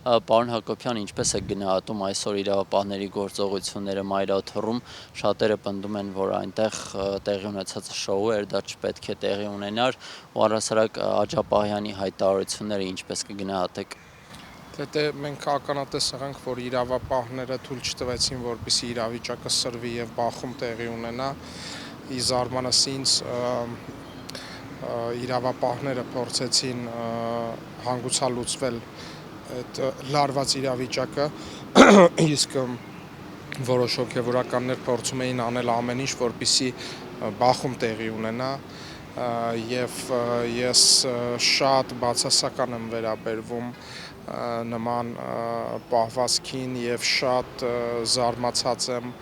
Պարոն Հակոբյան, ինչպես է գնահատում այսօր իրավապահների գործողությունները Մայրաթոռում, շատերը պնդում են, որ այնտեղ տեղի ունեցածը շոու էր, դա չպետք է տեղի ունենար, ու առհասարակ Աջապահյանի հայտարարությունները ինչպես կգնահատեք։ Դե մենք ականատես եղանք, որ իրավապահները թույլ չտվեցին, որպեսզի իրավիճակը սրվի եւ բախում տեղի ունենա։ Ի զարմանս ինձ իրավապահները փորձեցին հանգուցալուծվել այդ լարված իրավիճակը, իսկ որոշ հոգևորականներ փորձում էին անել ամեն ինչ, որպեսզի բախում տեղի ունենա, եւ ես շատ բացասական եմ վերաբերվում նման պահվածքին եւ շատ զարմացած եմ,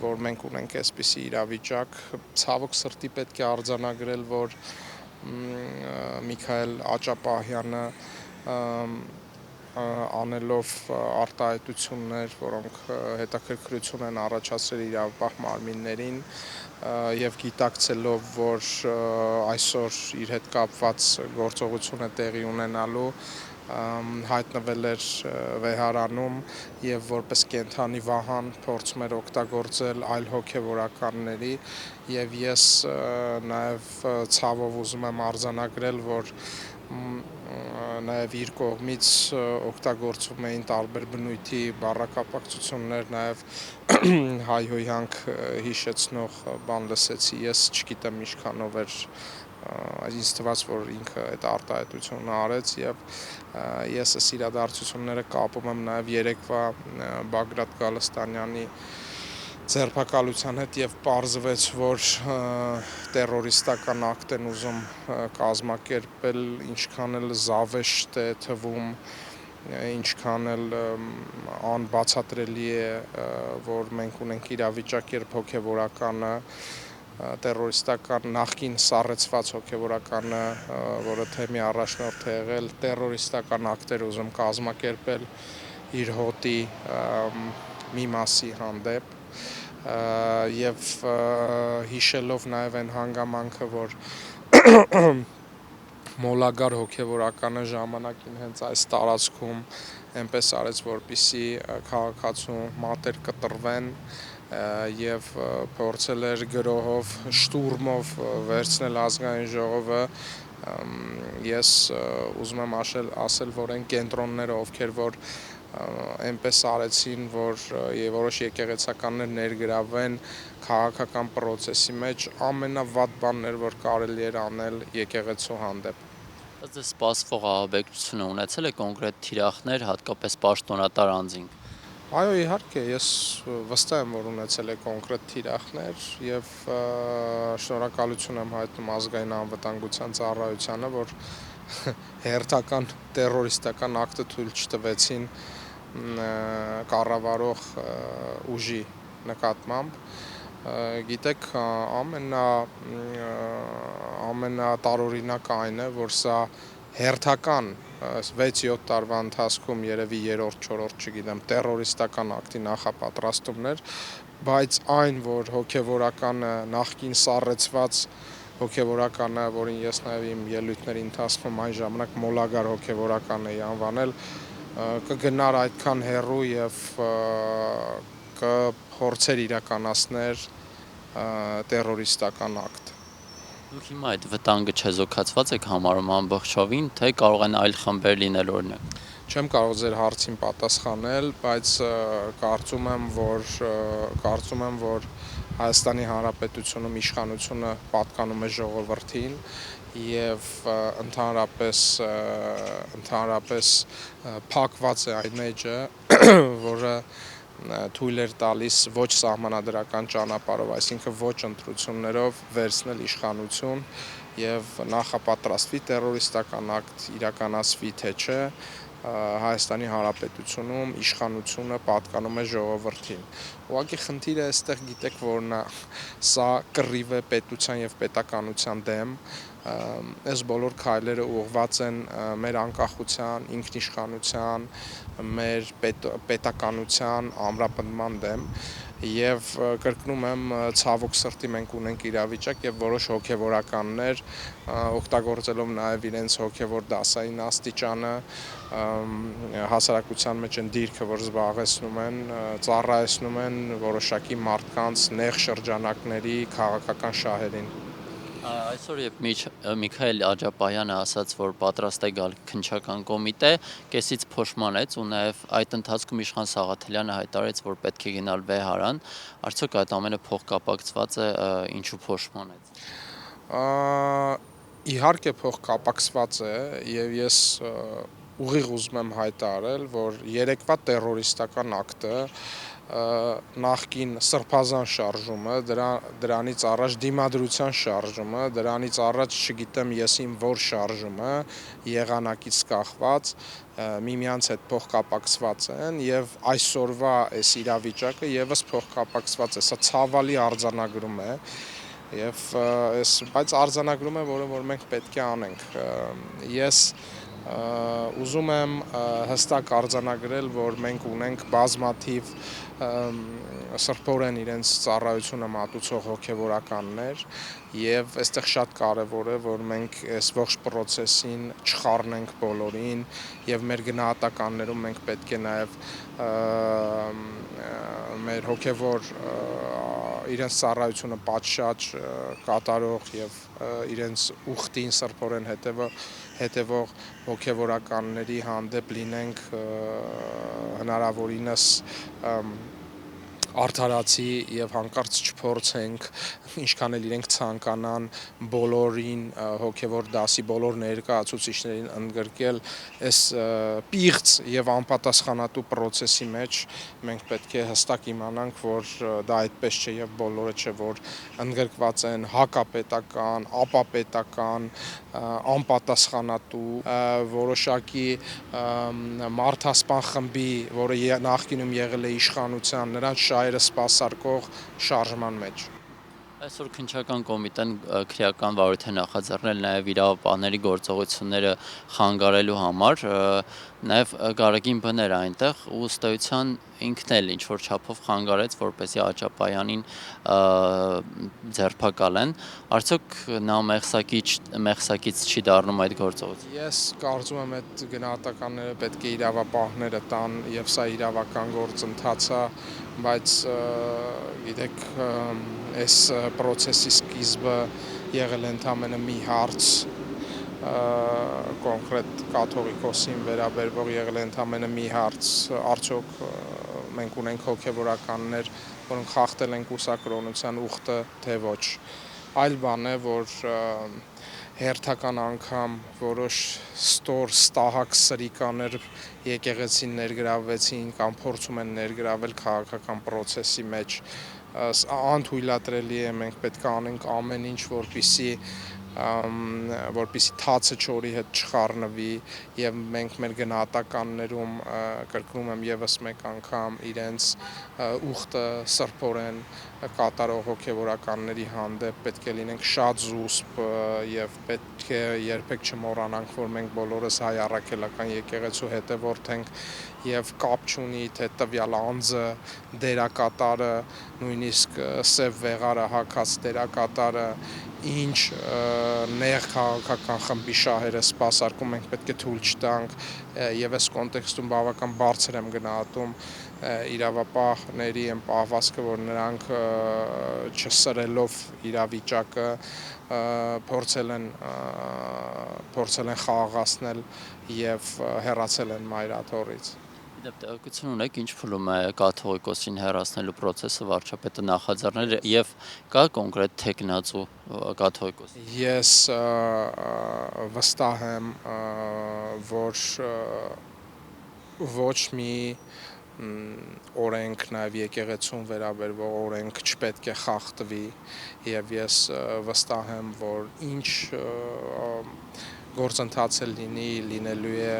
որ մենք ունենք այսպիսի իրավիճակ։ Ցավոք սրտի պետք է արձանագրել, որ Միքայել Աջապահյանը անելով արտահայտություններ, որոնք հետաքրքրություն են առաջացրել իրավապահ մարմիններին եւ գիտակցելով, որ այսօր իր հետ կապված գործողություն է տեղի ունենալու, հայտնվել էր վեհարանում եւ որպես կենդանի վահան փորձում էր օգտագործել այլ հոգևորականների եւ ես նաեւ ցավով ուզում եմ արձանագրել, որ նաեւ իր կողմից օգտագործվում էին տարբեր բնույթի բառակապակցություններ, նաեւ հայհոյանք հիշեցնող բան լսեցի, ես չգիտեմ ինչքանով էր, ինձ թվաց, որ ինքը այդ արտահայտությունը արեց եւ ես այս իրադարձությունները կապում եմ նաեւ երեկվա Բագրատ Գալստանյանի ձերբակալության հետ եւ պարզվեց, որ տերորիստական ակտ են ուզում կազմակերպել, ինչքան էլ զավեշտ է թվում, ինչքան էլ անբացատրելի է, որ մենք ունենք իրավիճակ, երբ հոգևորականը տերորիստական նախկին սառեցված հոգևորականը, որը թեմի առաջնորդ է եղել, տերորիստական ակտեր ուզում կազմակերպել իր հոտի մի մասի հանդեպ եւ հիշելով նաեւ այն հանգամանքը, որ Մոլագար հոգևորականը ժամանակին հենց այս տարածքում այնպես արեց, որպեսզի քաղաքացու մատեր կտրվեն եւ փորձել էր գրոհով, շտուրմով վերցնել ազգային ժողովը, ես ուզում եմ ասել, որ այն կենտրոնները, ովքեր որ այնպես արեցին, որ որոշ եկեղեցականներ ներգրավեն քաղաքական պրոցեսի մեջ, ամենավատ բանն էր, որ կարելի էր անել եկեղեցու հանդեպ։ Ձեզ սպասվող ահաբեկչությունը ունեցել է կոնկրետ թիրախներ, հատկապես պաշտոնատար անձինք։ Այո, իհարկե, ես վստահ եմ, որ ունեցել է կոնկրետ թիրախներ եւ շնորհակալություն եմ հայտնում ազգային անվտանգության ծառայությանը, որ հերթական տերորիստական ակտը թույլ չտվեցին կառավարող ուժի նկատմամբ։ Գիտեք, ամենատարօրինակը այն է, որ սա հերթական 6-7 տարվա ընթացքում երևի 3-4, չգիտեմ, տերորիստական ակտի նախապատրաստումներ, բայց այն, որ հոգևորականը նախկին սառեցված հոգևորականը, որին ես նաև իմ ելույթների ընթացքում այն ժամանակ Մոլագար հոգևորական էի անվանել, կգնար այդքան հեռու եւ կփորձեր իրականացներ տերորիստական ակտ։ Դուք հիմա այդ վտանգը չեզոքացված եք համարում ամբողջովին, թե կարող են այլ խմբեր լինել օրինակ։ Չեմ կարող ձեր հարցին պատասխանել, բայց կարծում եմ, որ Հայաստանի Հանրապետությունում իշխանությունը պատկանում է ժողովրդին եւ ընդհանրապես փակված է այն էջը, որը թույլ էր տալիս ոչ սահմանադրական ճանապարհով, այսինքն ոչ ընտրություններով վերցնել իշխանություն եւ նախապատրաստվի տերորիստական ակտ իրականացվի թե չէ, Հայաստանի Հանրապետությունում իշխանությունը պատկանում է ժողովրդին։ Ուղղակի խնդիրը այստեղ գիտեք որն է, սա կռիվ է պետության եւ պետականության դեմ, այս բոլոր քայլերը ուղղված են մեր անկախության, ինքնիշխանության, մեր պետականության ամրապնդման դեմ եւ կրկնում եմ ցավոք սրտի մենք ունենք իրավիճակ եւ որոշ հոգեվորականներ օգտագործելով նաեւ իրենց հոգեվոր դասային աստիճանը հասարակության մեջ են դիրքը, որ զբաղեցնում են, ծառայեցնում են որոշակի մարդկանց նեղ շրջանակների քաղաքական շահերին։ Այսօր երբ Միքայել Աջապահյանը ասաց, որ պատրաստ է գալ քննչական կոմիտե, կեսից փոշմանեց ու նաև այդ ընթացքում Իշխան Սաղաթելյանը հայտարարեց, որ պետք է գնալ վեհարան, արդյոք այդ ամենը փոխկապակցված է, ինչու փոշմանեց։ Իհարկե փոխկապակցված է եւ ես ուղիղ ուզում եմ հայտարարել, որ երեկվա տերորիստական ակտը նախկին սրբազան շարժումը, դրանից առաջ դիմադրության շարժումը, դրանից առաջ չգիտեմ ես իմ որ շարժումը եղանակից կախված միմյանց հետ փոխկապակցված են եւ այսօրվա այս իրավիճակը եւս փոխկապակցված է, սա ցավալի արձանագրում է եւ բայց արձանագրում է, որ մենք պետք է անենք։ Ես ուզում եմ հստակ արձանագրել, որ մենք ունենք բազմաթիվ սրբորեն իրենց ծառայությունը մատուցող հոգևորականներ եւ այստեղ շատ կարեւոր է, որ մենք այս ողջ process-ին չխառնենք բոլորին եւ մեր գնահատականներում մենք պետք է նաեւ մեր հոգևոր իրենց ծառայությունը պատշաճ կատարող եւ իրենց ուխտին սրբորեն հետևող հոգևորականների հանդեպ լինենք հնարավորինս արդարացի եւ հանկարծ չփորձենք ինչքան էլ իրենք ցանկանան բոլորին հոգևոր դասի բոլոր ներկայացուցիչներին ընդգրկել այս պիղծ եւ անպատասխանատու process-ի մեջ մենք պետք է հստակ իմանանք, որ դա այդպես չէ եւ բոլորը չէ, որ ընդգրկված են հակապետական, ապապետական, անպատասխանատու որոշակի մարդասպան խմբի, որը նախկինում եղել է իշխանության, նրանց շահերը սպասարկող շարժման մեջ։ Այսօր քննչական կոմիտեն քրեական վարույթ է նախաձեռնել նաև իրավապահների գործողությունները խանգարելու համար, նաև Գարեգին բներ այնտեղ ու ըստ էության ինքն էլ ինչ որ չափով խանգարեց, որպեսզի Աջապահյանին ձերբակալեն, արդյոք նա մեղսակից չի դառնում այդ գործողությունը։ Ես կարծում եմ այդ գնահատականները պետք է իրավապահները տան եւ սա իրավական գործընթաց է, բայց գիտեք այս process-ի սկիզբը եղել է ընդամենը մի հարց կոնկրետ կաթողիկոսին վերաբերող եղել է ընդամենը մի հարց, արդյոք մենք ունենք հոգևորականներ, որոնք խախտել են կուսակրոնության ուխտը, թե ոչ։ Այլ բան է, որ հերթական անգամ որոշ ստոր ստահակ սրիկաներ եկեղեցին ներգրավվեցին կամ փորձում են ներգրավել քաղաքական process-ի մեջ, անթույլատրելի է, մենք պետք է անենք ամեն ինչ, որպեսզի թացը չորի հետ չխառնվի եւ մենք մեր գնահատականներում կրկնում եմ եւս մեկ անգամ իրենց ուխտը սրբորեն կատարող հոգևորականների հանդեպ պետք է լինենք շատ զուսպ եւ պետք է երբեք չմոռանանք, որ մենք բոլորս հայ առաքելական եկեղեցու հետևորդ ենք եւ կապ չունի թե տվյալ անձը դերակատարը նույնիսկ սև վեղարը հագած դերակատարը ինչ նեղ քաղաքական խմբի շահերը սպասարկում մենք պետք է թույլ չտանք եւ այս կոնտեքստում բավական բարձր եմ գնահատում իրավապահների այն պահվածքը, որ նրանք չսրելով իրավիճակը փորձել են խաղաղացնել եւ հեռացել են մայրաթորից։ Դեպ տեղեկություն ունեք, ինչ փուլում է կաթողիկոսին հեռացնելու process-ը վարչապետը նախաձեռնել եւ կա կոնկրետ թեկնածու կաթողիկոսի։ Ես վստահ եմ, որ ոչ մի օրենք նաև եկեղեցուն վերաբերող օրենք չպետք է խախտվի եւ ես վստահ եմ, որ ինչ գործընթաց լինելու է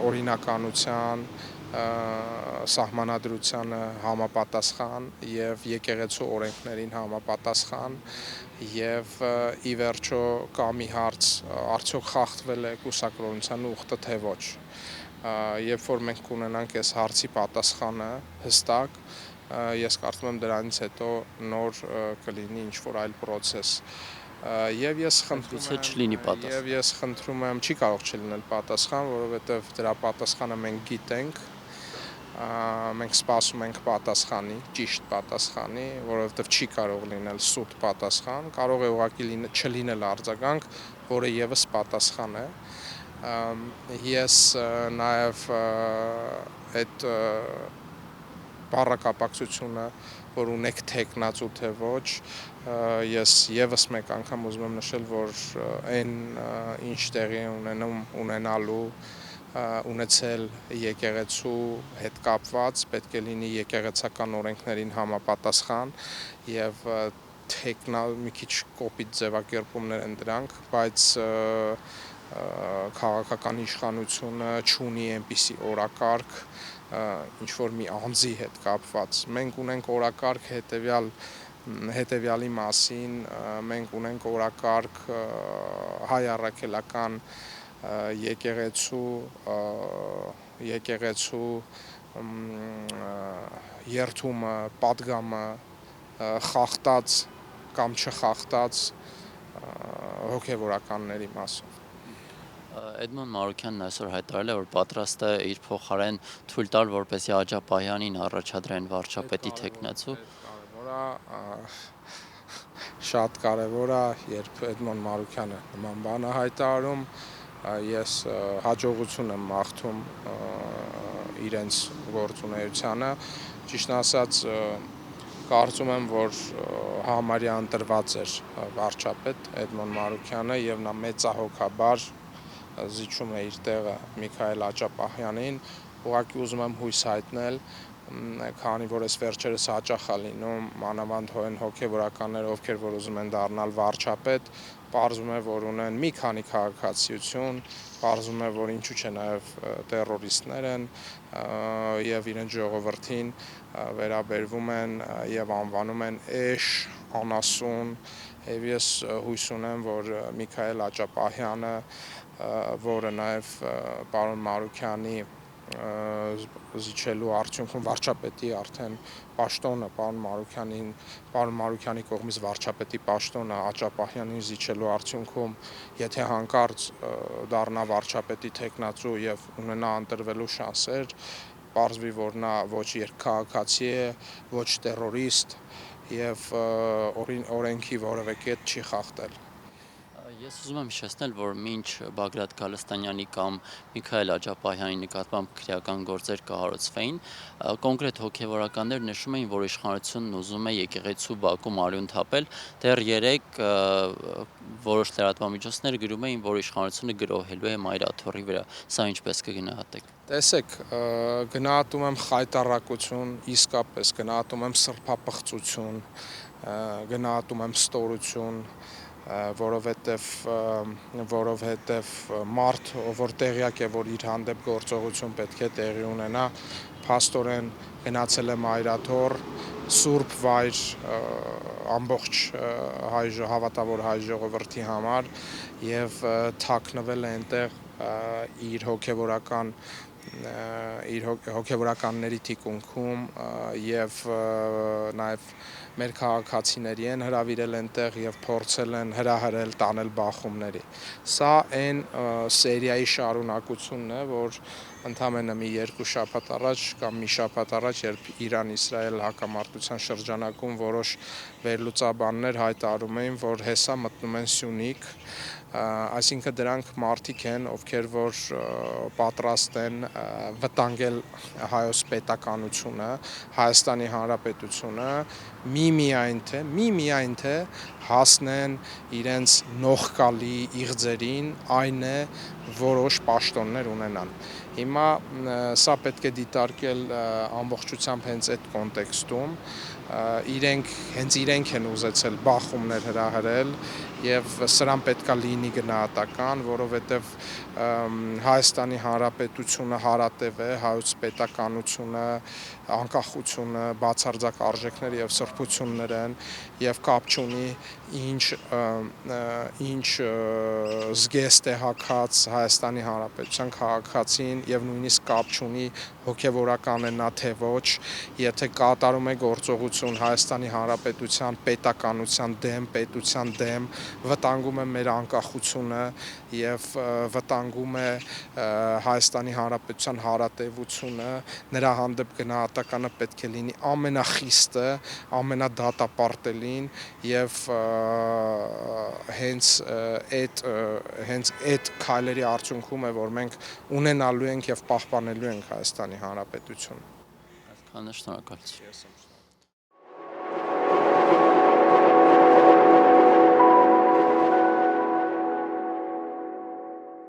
օրինականության սահմանադրությանը համապատասխան եւ եկեղեցու օրենքներին համապատասխան եւ ի վերջո կա մի հարց արդյոք խախտվել է կուսակրոնության ուխտը թե ոչ երբ որ մենք կունենանք այս հարցի պատասխանը հստակ ես կարծում եմ դրանից հետո նոր կլինի ինչ-որ այլ process։ Եվ ես խնդրում եմ, չի կարող չլինել պատասխան, որովհետև դրա պատասխանը մենք գիտենք, մենք սպասում ենք պատասխանի, ճիշտ պատասխանի, որովհետև չի կարող լինել սուտ պատասխան, կարող է ուղղակի չլինել արձագանք, որը եւս պատասխան է։ Ես նաև այդ բառակապակցությունը, որ ունեք թեկնածու թե ոչ, ես եւս մեկ անգամ ուզում եմ նշել, որ այն ինչ տեղի ունենալու ունեցել եկեղեցու հետ կապված պետք է լինի եկեղեցական օրենքներին համապատասխան եւ մի քիչ կոպիտ ձևակերպումներ են դրանք, բայց քաղաքական իշխանությունը չունի այնպիսի օրակարգ, ինչ որ մի անձի հետ կապված։ Մենք ունենք օրակարգ հետևյալի մասին, մենք ունենք օրակարգ հայ առաքելական եկեղեցու երթումը, պատգամը խախտած կամ չխախտած հոգևորականների մասով։ Էդմոն Մարուքյանն այսօր հայտարարել է, որ պատրաստ է իր փոխարեն թույլ տալ, որպեսզի Աջափահյանին առաջադրեն վարչապետի թեկնածու։ Շատ կարևոր է, երբ Էդմոն Մարուքյանը նման բան է հայտարարում, ես հաջողություն եմ մաղթում իրենց գործունեությանը, ճիշտն ասած կարծում եմ, որ համարյա ընտրված էր վարչապետ Էդմոն Մարուքյանը եւ նա մեծահոգաբար զիջում է իր տեղը Միքայել Աջափահյանին, ուղղակի ուզում եմ հույս հայտնել, քանի որ այս վերջերս հաճախ է լինում, մանավանդ հոգևորականներ, ովքեր որ ուզում են դառնալ վարչապետ, պարզվում է, որ ունեն մի քանի քաղաքացիություն, պարզվում է, որ ինչու՞ չէ նաև տերորիստներ են եւ իրենց ժողովրդին վերաբերվում են եւ անվանում են էշ, անասուն, եւ ես հույս ունեմ, որ Միքայել Աջափահյանը, որը նաև պարոն Մարուքյանի զիջելու արդյունքում վարչապետի արդեն պաշտոնը պարոն Մարուքյանի կողմից վարչապետի պաշտոնը Աջափահյանին զիջելու արդյունքում, եթե հանկարծ դառնա վարչապետի թեկնածու եւ ունենա ընտրվելու շանսեր, պարզվի, որ նա ոչ երկքաղաքացի է, ոչ տերորիստ եւ օրենքի որևէ կետ չի խախտել։ Ես ուզում եմ հիշեցնել, որ մինչ Բագրատ Գալստանյանի կամ Միքայել Աջափահյանի նկատմամբ քրեական գործեր կհարուցվեին, կոնկրետ հոգևորականներ նշում էին, որ իշխանությունն ուզում է եկեղեցու բակում արյուն թափել, դեռ երեկ որոշ լրատվամիջոցներ գրում էին, որ իշխանությունը գրոհելու է մայրաթոռի վրա, սա ինչպես կգնահատեք։ Տեսեք, գնահատում եմ խայտառակություն, իսկապես գնահատում եմ սրբապղծություն, գնահատում եմ ստորություն, որովհետև մարդ, որ տեղյակ է, որ իր հանդեպ գործողություն պետք է տեղի ունենա, փաստորեն գնացել է մայրաթոռ, սուրբ վայր ամբողջ հավատավոր հայ ժողովրդի համար եւ թաքնվել է այնտեղ իր հոգևորականների թիկունքում եւ նաեւ մեր քաղաքացիների են հրավիրել այնտեղ եւ փորձել են հրահրել, տանել բախումների։ Սա այն սերիայի շարունակությունն է, որ ընդամենը մի 2 շաբաթ առաջ կամ մի շաբաթ առաջ, երբ Իրան-Իսրայել հակամարտության շրջանակում որոշ վերլուծաբաններ հայտարարում էին, որ հեսա մտնում են Սյունիք, այսինքն դրանք մարդիկ են, ովքեր որ պատրաստ են վտանգել հայոց պետականությունը, Հայաստանի Հանրապետությունը, միմիայն թե հասնեն իրենց նողկալի իղձերին, այն է որոշ պաշտոններ ունենան։ Հիմա սա պետք է դիտարկել ամբողջությամբ հենց այդ կոնտեքստում, հենց իրենք են ուզեցել բախումներ հրահրել եւ սրան պետքա լինի գնահատական, որովհետեւ Հայաստանի Հանրապետությունը հարատև է, հայոց պետականությունը, անկախությունը, բացարձակ արժեքներ եւ սրբություններ են եւ կապ չունի ինչ զգեստ է հագած Հայաստանի Հանրապետության քաղաքացին եւ նույնիսկ կապ չունի հոգևորական է նա թե ոչ, եթե կատարում է գործողություն Հայաստանի Հանրապետության պետականության դեմ, պետության դեմ, վտանգում է մեր անկախությունը եւ վտանգում է Հայաստանի Հանրապետության հարատեվությունը, նրա հանդեպ գնահատականը պետք է լինի ամենախիստը, ամենադատապարտելին եւ հենց այդ քայլերի արդյունքում է, որ մենք ունենալու ենք եւ պահպանելու ենք Հայաստանի Հանրապետություն։ Այսքանը շնորհակալություն։